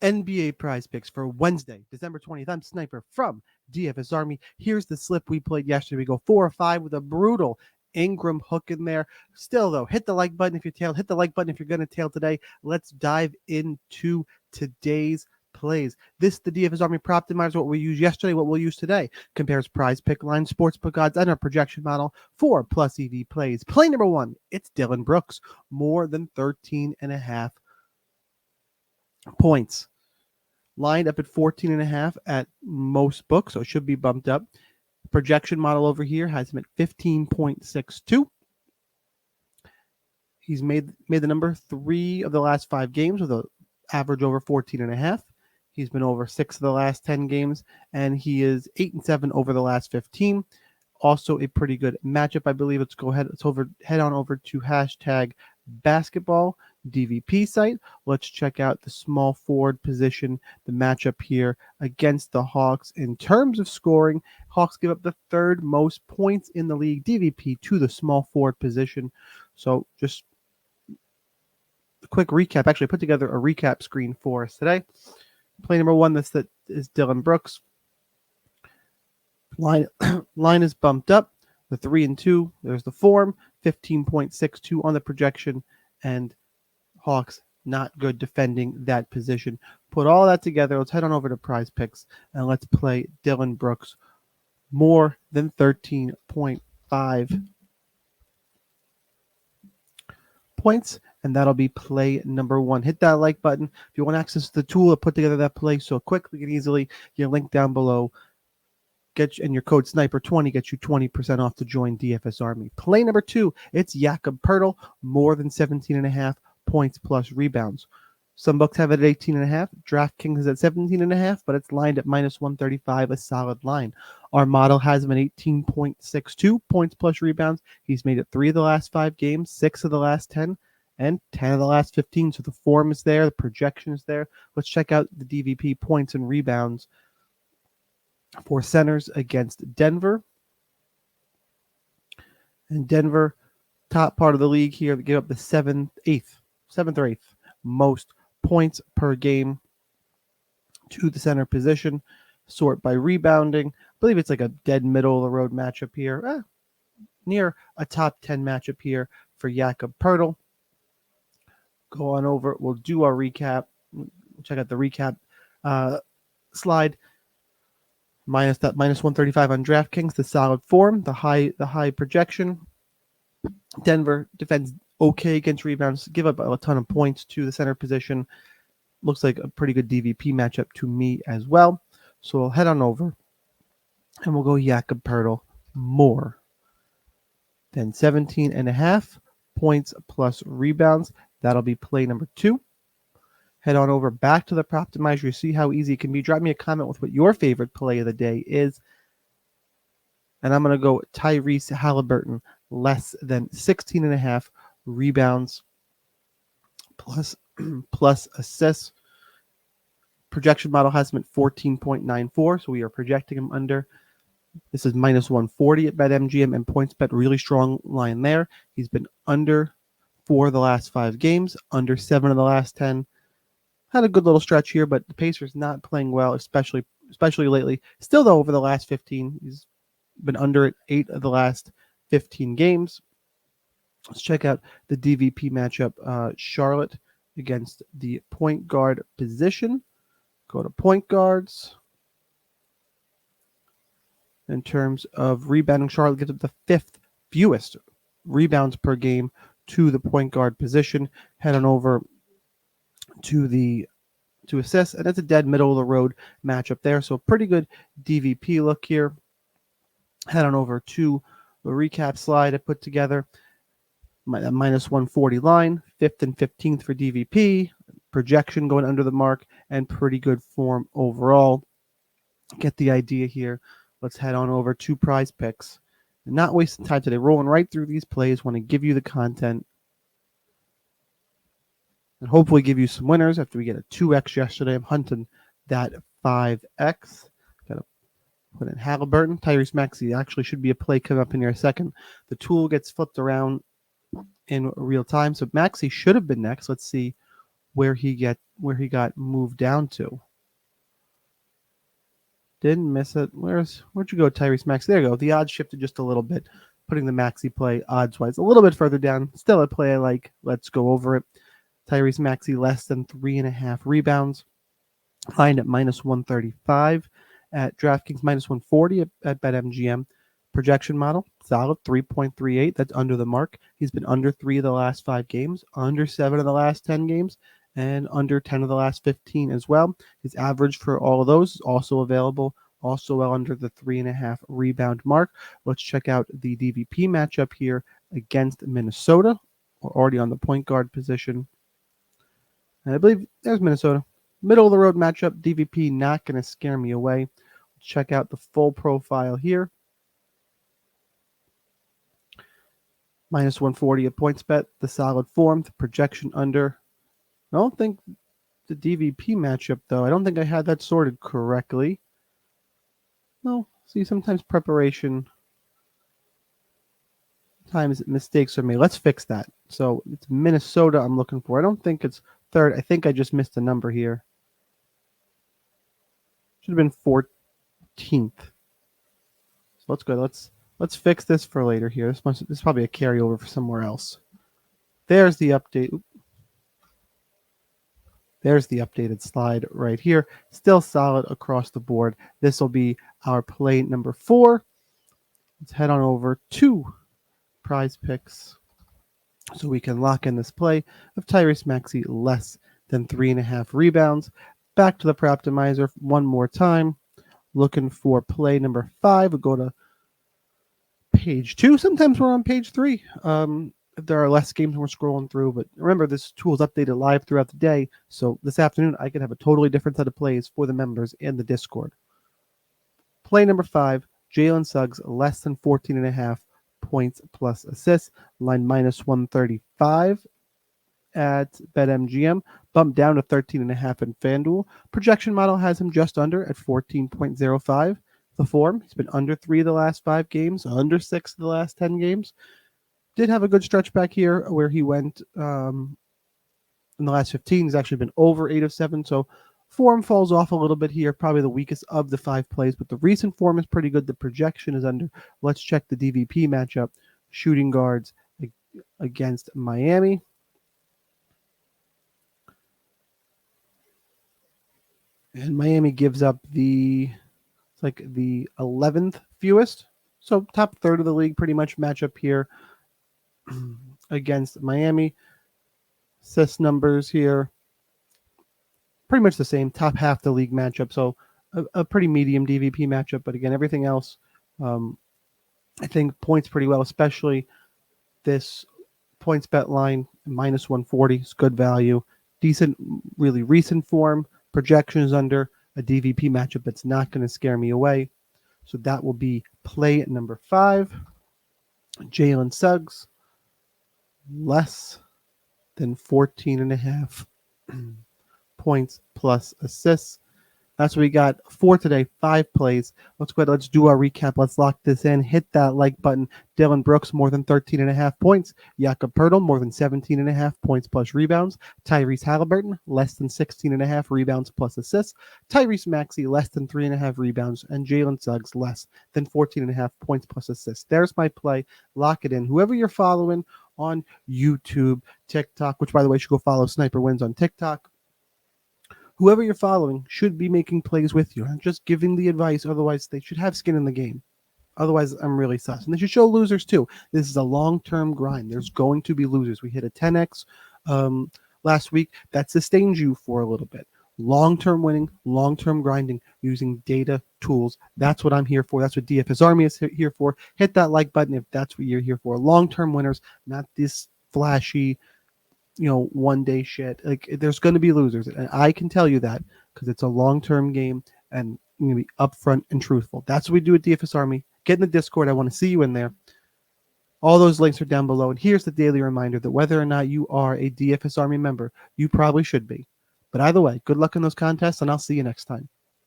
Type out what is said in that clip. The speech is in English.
NBA prize picks for Wednesday, December 20th. I'm Sniper from DFS Army. Here's the slip we played yesterday. We go 4 or 5 with a brutal Ingram hook in there. Still, though, hit the like button if you tailed. Hit the like button if you're going to tail today. Let's dive into today's plays. This is the DFS Army Prop Optimizer. What we used yesterday, what we'll use today. Compares prize pick lines, sportsbook odds, and our projection model for plus EV plays. Play number 1, it's Dillon Brooks. More than 13.5 points. Lined up at 14.5 at most books, so it should be bumped up. Projection model over here has him at 15.62. He's made the number 3 of the last 5 games with an average over 14.5. He's been over 6 of the last 10 games, and he is 8-7 over the last 15. Also a pretty good matchup, I believe. Let's go ahead. Head on over to hashtag basketball DVP site. Let's check out the small forward position, the matchup here against the Hawks. In terms of scoring, Hawks give up the 3rd most points in the league, DVP, to the small forward position. So just a quick recap. Actually, I put together a recap screen for us today. Play number 1, that is Dillon Brooks. Line is bumped up. The 3 and 2. There's the form. 15.62 on the projection, and Hawks not good defending that position. Put all that together. Let's head on over to Prizepicks and let's play Dillon Brooks more than 13.5 points, and that'll be play number 1. Hit that like button if you want access to the tool to put together that play so quickly and easily. Your link down below. And your code SNIPER20 gets you 20% off to join DFS Army. Play number 2, it's Jakob Poeltl, more than 17.5 points plus rebounds. Some books have it at 18.5. DraftKings is at 17.5, but it's lined at minus 135, a solid line. Our model has him at 18.62 points plus rebounds. He's made it 3 of the last 5 games, 6 of the last 10, and 10 of the last 15. So the form is there, the projection is there. Let's check out the DVP points and rebounds for centers against Denver. And Denver, top part of the league here, they give up the 7th or 8th most points per game to the center position. Sort by rebounding. I believe it's like a dead middle of the road matchup here. Near a top 10 matchup here for Jakob Poeltl. Go on over. We'll do our recap. Check out the recap slide. Minus 135 on DraftKings, the solid form, the high projection. Denver defends okay against rebounds, give up a ton of points to the center position. Looks like a pretty good DVP matchup to me as well. So we'll head on over and we'll go Jakob Poeltl more than 17.5 points plus rebounds. That'll be play number 2. Head on over back to the Prop Optimizer. You see how easy it can be. Drop me a comment with what your favorite play of the day is. And I'm going to go Tyrese Haliburton, less than 16.5 rebounds plus assists. Projection model has him at 14.94, so we are projecting him under. This is minus 140 at BetMGM and PointsBet. Really strong line there. He's been under 4 of the last 5 games, under 7 of the last 10. Had a good little stretch here, but the Pacers not playing well, especially lately. Still, though, over the last 15, he's been under it 8 of the last 15 games. Let's check out the DVP matchup. Charlotte against the point guard position. Go to point guards. In terms of rebounding, Charlotte gives up the 5th fewest rebounds per game to the point guard position. Head on over to assists, and it's a dead middle of the road matchup there. So pretty good DVP look here. Head on over to the recap slide I put together. Minus 140 line, 5th and 15th for DVP. Projection going under the mark, and pretty good form overall. Get the idea here. Let's head on over to Prizepicks. And not wasting time today. Rolling right through these plays. Want to give you the content and hopefully give you some winners after we get a 2x yesterday. I'm hunting that 5x. Got to put in Haliburton. Tyrese Maxey actually should be a play coming up in here a second. The tool gets flipped around in real time. So Maxey should have been next. Let's see where he got moved down to. Didn't miss it. Where'd you go, Tyrese Maxey? There you go. The odds shifted just a little bit, putting the Maxey play odds-wise a little bit further down. Still a play I like. Let's go over it. Tyrese Maxey less than 3.5 rebounds. Lined at minus 135 at DraftKings, minus 140 at BetMGM. Projection model, solid, 3.38. That's under the mark. He's been under 3 of the last 5 games, under 7 of the last 10 games, and under 10 of the last 15 as well. His average for all of those is also available, also well under the 3.5 rebound mark. Let's check out the DVP matchup here against Minnesota. We're already on the point guard position. And I believe there's Minnesota. Middle of the road matchup. DVP not going to scare me away. Let's check out the full profile here. Minus 140 at PointsBet. The solid form. The projection under. I don't think the DVP matchup, though. I don't think I had that sorted correctly. No. See, sometimes preparation. Sometimes mistakes are made. Let's fix that. So it's Minnesota I'm looking for. I don't think it's third. I think I just missed a number here. Should have been 14th. So let's go. Let's fix this for later here. This is probably a carryover for somewhere else. There's the update. There's the updated slide right here. Still solid across the board. This will be our play number 4. Let's head on over to Prizepicks so we can lock in this play of Tyrese Maxey less than 3.5 rebounds. Back to the Proptimizer one more time. Looking for play number 5. We'll go to page 2. Sometimes we're on page 3. There are less games we're scrolling through, but remember, this tool is updated live throughout the day. So this afternoon, I could have a totally different set of plays for the members in the Discord. Play number 5, Jalen Suggs, less than 14.5 points plus assists, line minus 135 at BetMGM, bumped down to 13.5 in FanDuel. Projection model has him just under at 14.05. The form, he's been under 3 of the last 5 games, under 6 of the last 10 games. Did have a good stretch back here where he went in the last 15. He's actually been over 8 of 7, so form falls off a little bit here, probably the weakest of the 5 plays, but the recent form is pretty good. The projection is under. Let's check the DVP matchup. Shooting guards against Miami. And Miami gives up the 11th fewest. So top third of the league pretty much matchup here against Miami. Assist numbers here. Pretty much the same. Top half the league matchup. So a pretty medium DVP matchup. But again, everything else, I think points pretty well, especially this points bet line, minus 140 is good value. Decent, really recent form. Projections under a DVP matchup that's not going to scare me away. So that will be play number 5. Jalen Suggs, less than 14.5 points plus assists. That's what we got for today. 5 plays. Let's go ahead. Let's do our recap. Let's lock this in. Hit that like button. Dillon Brooks, more than 13.5 points. Jakob Poeltl, more than 17.5 points plus rebounds. Tyrese Haliburton, less than 16.5 rebounds plus assists. Tyrese Maxey, less than 3.5 rebounds. And Jalen Suggs, less than 14.5 points plus assists. There's my play. Lock it in. Whoever you're following on YouTube, TikTok, which, by the way, you should go follow Sniper Wins on TikTok. Whoever you're following should be making plays with you. I'm just giving the advice. Otherwise, they should have skin in the game. Otherwise, I'm really sus. And they should show losers, too. This is a long-term grind. There's going to be losers. We hit a 10X last week. That sustains you for a little bit. Long-term winning, long-term grinding, using data tools. That's what I'm here for. That's what DFS Army is here for. Hit that like button if that's what you're here for. Long-term winners, not this flashy, one day shit. Like, there's going to be losers, and I can tell you that because it's a long-term game, and I'm going to be upfront and truthful. That's what we do at DFS Army. Get in the Discord. I want to see you in there. All those links are down below, and here's the daily reminder that whether or not you are a DFS Army member, you probably should be. But either way, good luck in those contests, and I'll see you next time.